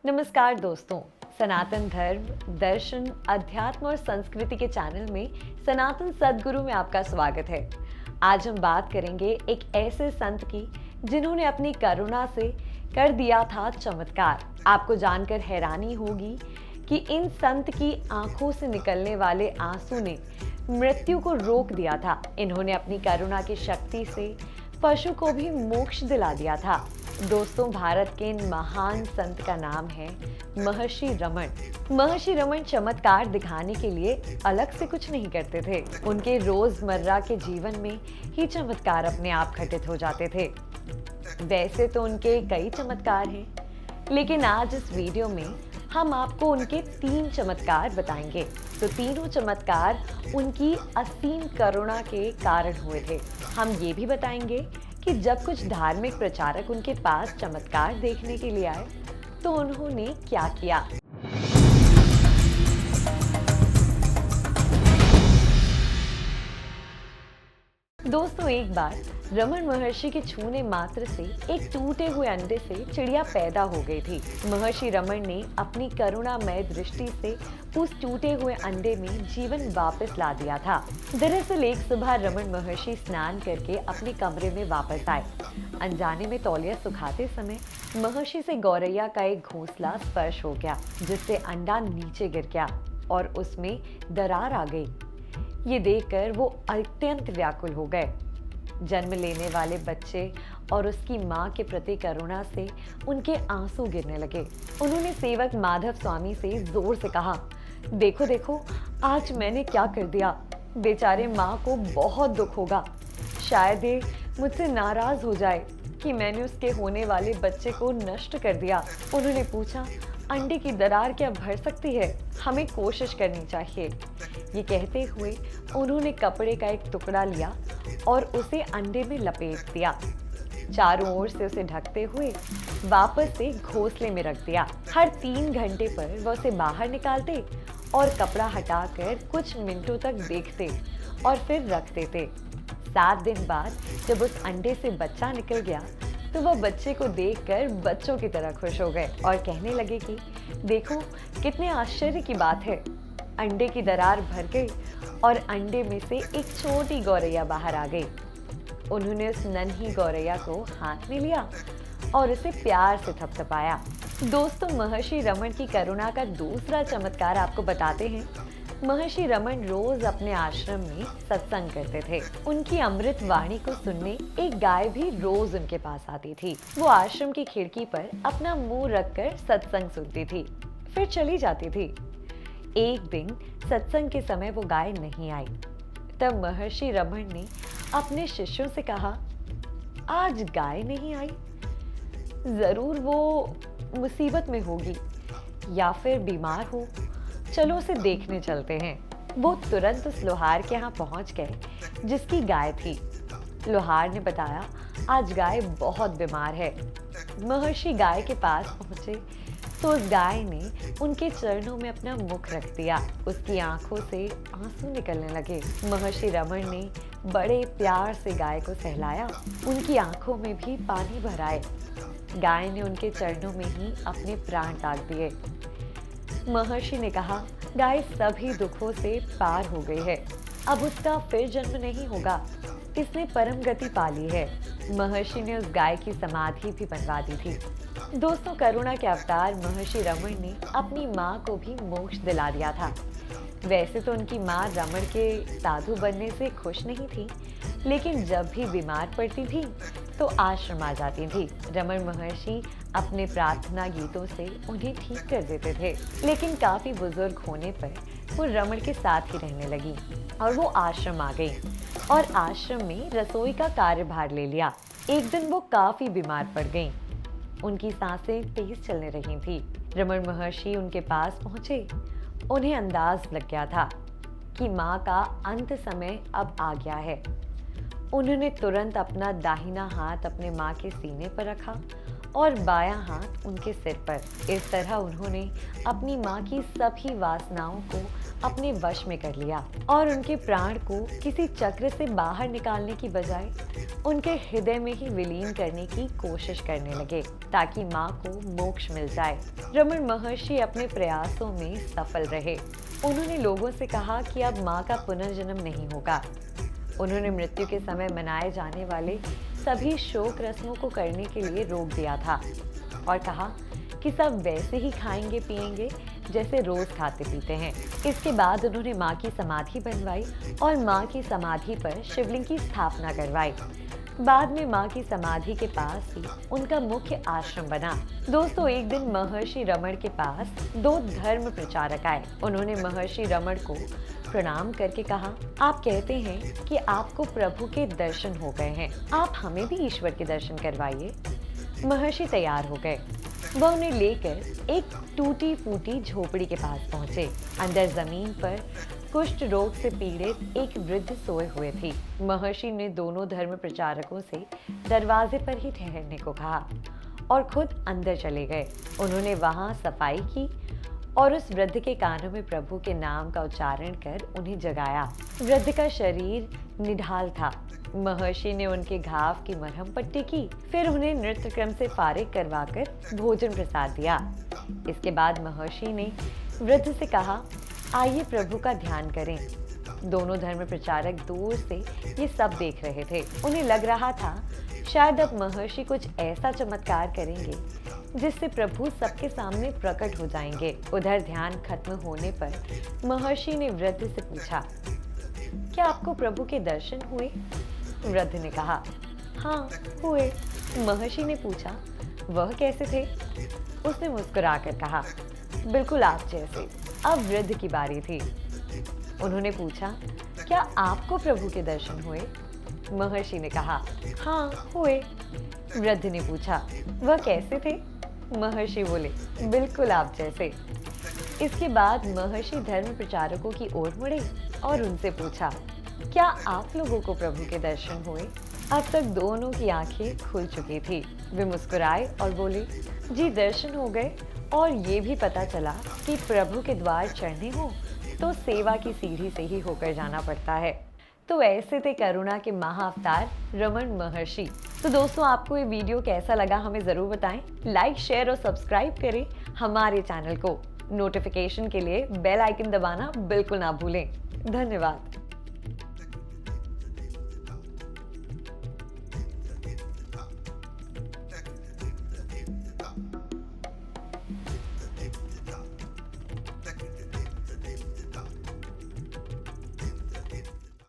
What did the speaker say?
नमस्कार दोस्तों, सनातन धर्म, दर्शन, अध्यात्म और संस्कृति के चैनल में सनातन सद्गुरु में आपका स्वागत है। आज हम बात करेंगे एक ऐसे संत की जिन्होंने अपनी करुणा से कर दिया था चमत्कार। आपको जानकर हैरानी होगी कि इन संत की आंखों से निकलने वाले आंसू ने मृत्यु को रोक दिया था। इन्होंने अपनी करुणा की शक्ति से पशु को भी मोक्ष दिला दिया था। दोस्तों, भारत के इन महान संत का नाम है महर्षि रमन। महर्षि रमन चमत्कार दिखाने के लिए अलग से कुछ नहीं करते थे। उनके रोजमर्रा के जीवन में ही चमत्कार अपने आप घटित हो जाते थे। वैसे तो उनके कई चमत्कार हैं, लेकिन आज इस वीडियो में हम आपको उनके 3 चमत्कार बताएंगे। तो तीनों चमत्कार उनकी असीम करुणा के कारण हुए थे। हम ये भी बताएंगे कि जब कुछ धार्मिक प्रचारक उनके पास चमत्कार देखने के लिए आए तो उन्होंने क्या किया। दोस्तों, एक बार रमन महर्षि के छूने मात्र से एक टूटे हुए अंडे से चिड़िया पैदा हो गई थी। महर्षि रमन ने अपनी करुणामय दृष्टि से उस टूटे हुए अंडे में जीवन वापस ला दिया था। दरअसल एक सुबह रमन महर्षि स्नान करके अपने कमरे में वापस आए। अनजाने में तौलिया सुखाते समय महर्षि से गौरैया का एक घोंसला स्पर्श हो गया, जिससे अंडा नीचे गिर गया और उसमें दरार आ गई। ये देखकर वो अत्यंत व्याकुल हो गए। जन्म लेने वाले बच्चे और उसकी माँ के प्रति करुणा से उनके आंसू गिरने लगे। उन्होंने सेवक माधव स्वामी से जोर से कहा, देखो देखो, आज मैंने क्या कर दिया। बेचारे माँ को बहुत दुख होगा। शायद ये मुझसे नाराज हो जाए कि मैंने उसके होने वाले बच्चे को नष्ट कर दिया। उन्होंने पूछा, अंडे की दरार क्या भर सकती है? हमें कोशिश करनी चाहिए। ये कहते हुए उन्होंने कपड़े का एक टुकड़ा लिया और उसे अंडे में लपेट दिया। चारों ओर से उसे ढकते हुए वापस से घोंसले में रख दिया। हर 3 घंटे पर वह उसे बाहर निकालते और कपड़ा हटाकर कुछ मिनटों तक देखते और फिर रख देते। 7 दिन बाद जब उस अंडे से बच्चा निकल गया तो वह बच्चे को देखकर बच्चों की तरह खुश हो गए और कहने लगे कि देखो, कितने आश्चर्य की बात है। अंडे की दरार भर गई और अंडे में से एक छोटी गौरैया बाहर आ गई। उन्होंने उस नन्ही गौरैया को हाथ में लिया और उसे प्यार से थपथपाया। दोस्तों, महर्षि रमन की करुणा का दूसरा चमत्कार आपको बताते हैं। महर्षि रमन रोज अपने आश्रम में सत्संग करते थे। उनकी अमृत वाणी को सुनने एक गाय भी रोज उनके पास आती थी। वो आश्रम की खिड़की पर अपना मुंह रखकर सत्संग सुनती थी, फिर चली जाती थी। एक दिन सत्संग के समय वो गाय नहीं आई। तब महर्षि रमन ने अपने शिष्यों से कहा, आज गाय नहीं आई, जरूर वो मुसीबत में होगी या फिर बीमार हो। चलो उसे देखने चलते हैं। वो तुरंत उस लोहार के यहाँ पहुंच गए जिसकी गाय थी। लोहार ने बताया, आज गाय बहुत बीमार है। महर्षि गाय के पास पहुंचे तो उस गाय ने उनके चरणों में अपना मुख रख दिया। उसकी आंखों से आंसू निकलने लगे। महर्षि रमन ने बड़े प्यार से गाय को सहलाया, उनकी आंखों में भी पानी भर आए। गाय ने उनके चरणों में ही अपने प्राण त्याग दिए। महर्षि ने कहा, गाय सभी दुखों से पार हो गई है, अब उसका फिर जन्म नहीं होगा, इसने परम गति पा ली है। महर्षि ने उस गाय की समाधि भी बनवा दी थी। दोस्तों, करुणा के अवतार महर्षि रमन ने अपनी माँ को भी मोक्ष दिला दिया था। वैसे तो उनकी माँ रमन के साधु बनने से खुश नहीं थी, लेकिन जब भी बीमार पड़ती थी तो आश्रम आ जाती थी। रमन महर्षि अपने प्रार्थना गीतों से उन्हें ठीक कर देते थे, लेकिन काफी बुजुर्ग होने पर वो रमन के साथ ही रहने लगी और वो आश्रम आ गई और आश्रम में रसोई का कार्यभार ले लिया। एक दिन वो काफी बीमार पड़ गईं। उनकी सांसें तेज चलने रही थी। रमन महर्षि उनके पास पहुंचे। उन्हें अंदाज लग गया था कि माँ का अंत समय अब आ गया है। उन्होंने तुरंत अपना दाहिना हाथ अपने माँ के सीने पर रखा और बायां हाथ उनके सिर पर। इस तरह उन्होंने अपनी माँ की सभी वासनाओं को अपने वश में कर लिया और उनके प्राण को किसी चक्र से बाहर निकालने की बजाय उनके हृदय में ही विलीन करने की कोशिश करने लगे ताकि माँ को मोक्ष मिल जाए। रमण महर्षि अपने प्रयासों में सफल रहे। उन्होंने लोगों से कहा कि अब माँ का पुनर्जन्म नहीं होगा। उन्होंने मृत्यु के समय मनाए जाने वाले सभी शोक रस्मों को करने के लिए रोक दिया था और कहा कि सब वैसे ही खाएंगे पिएंगे जैसे रोज खाते पीते हैं। इसके बाद उन्होंने माँ की समाधि बनवाई और माँ की समाधि पर शिवलिंग की स्थापना करवाई। बाद में माँ की समाधि के पास ही उनका मुख्य आश्रम बना। दोस्तों, एक दिन महर्षि रमण के पास 2 धर्म प्रचारक आए। उन्होंने महर्षि रमण को प्रणाम करके कहा, आप कहते हैं कि आपको प्रभु के दर्शन हो गए हैं, आप हमें भी ईश्वर के दर्शन करवाइए। महर्षि तैयार हो गए। वह उन्हें लेकर एक टूटी फूटी झोपड़ी के पास पहुंचे। अंदर जमीन पर कुष्ठ रोग से पीड़ित एक वृद्ध सोए हुए थी। महर्षि ने दोनों धर्म प्रचारकों से दरवाजे पर ही ठहरने को कहा और खुद अंदर चले गए। उन्होंने वहां सफाई की और उस वृद्ध के कानों में प्रभु के नाम का उच्चारण कर उन्हें जगाया। वृद्ध का शरीर निढाल था। महर्षि ने उनके घाव की मरहम पट्टी की, फिर उन्हें नृत्य क्रम से फारिग करवाकर भोजन प्रसाद दिया। इसके बाद महर्षि ने वृद्ध से कहा, आइए प्रभु का ध्यान करें। दोनों धर्म प्रचारक दूर से ये सब देख रहे थे। उन्हें लग रहा था शायद अब महर्षि कुछ ऐसा चमत्कार करेंगे जिससे प्रभु सबके सामने प्रकट हो जाएंगे। उधर ध्यान खत्म होने पर महर्षि ने वृद्ध से पूछा, क्या आपको प्रभु के दर्शन हुए? वृद्ध ने कहा, हाँ हुए। महर्षि ने पूछा, वह कैसे थे? उसने मुस्कुराकर कहा, बिल्कुल आप जैसे। अब वृद्ध की बारी थी। उन्होंने पूछा, क्या आपको प्रभु के दर्शन हुए? महर्षि ने कहा, हाँ हुए। वृद्ध ने पूछा, वह कैसे थे? महर्षि बोले, बिल्कुल आप जैसे। इसके बाद महर्षि धर्म प्रचारकों की ओर मुड़े और उनसे पूछा, क्या आप लोगों को प्रभु के दर्शन हुए? अब तक दोनों की आंखें खुल चुकी थी। वे मुस्कुराए और बोले, जी दर्शन हो गए और ये भी पता चला कि प्रभु के द्वार चढ़ने हो तो सेवा की सीढ़ी से ही होकर जाना पड़ता है। तो ऐसे थे करुणा के महाअवतार रमण महर्षि। तो दोस्तों, आपको ये वीडियो कैसा लगा हमें ज़रूर बताएं। लाइक, शेयर और सब्सक्राइब करें हमारे चैनल को। नोटिफिकेशन के लिए बेल आइकन दबाना बिल्कुल ना भूलें। धन्यवाद।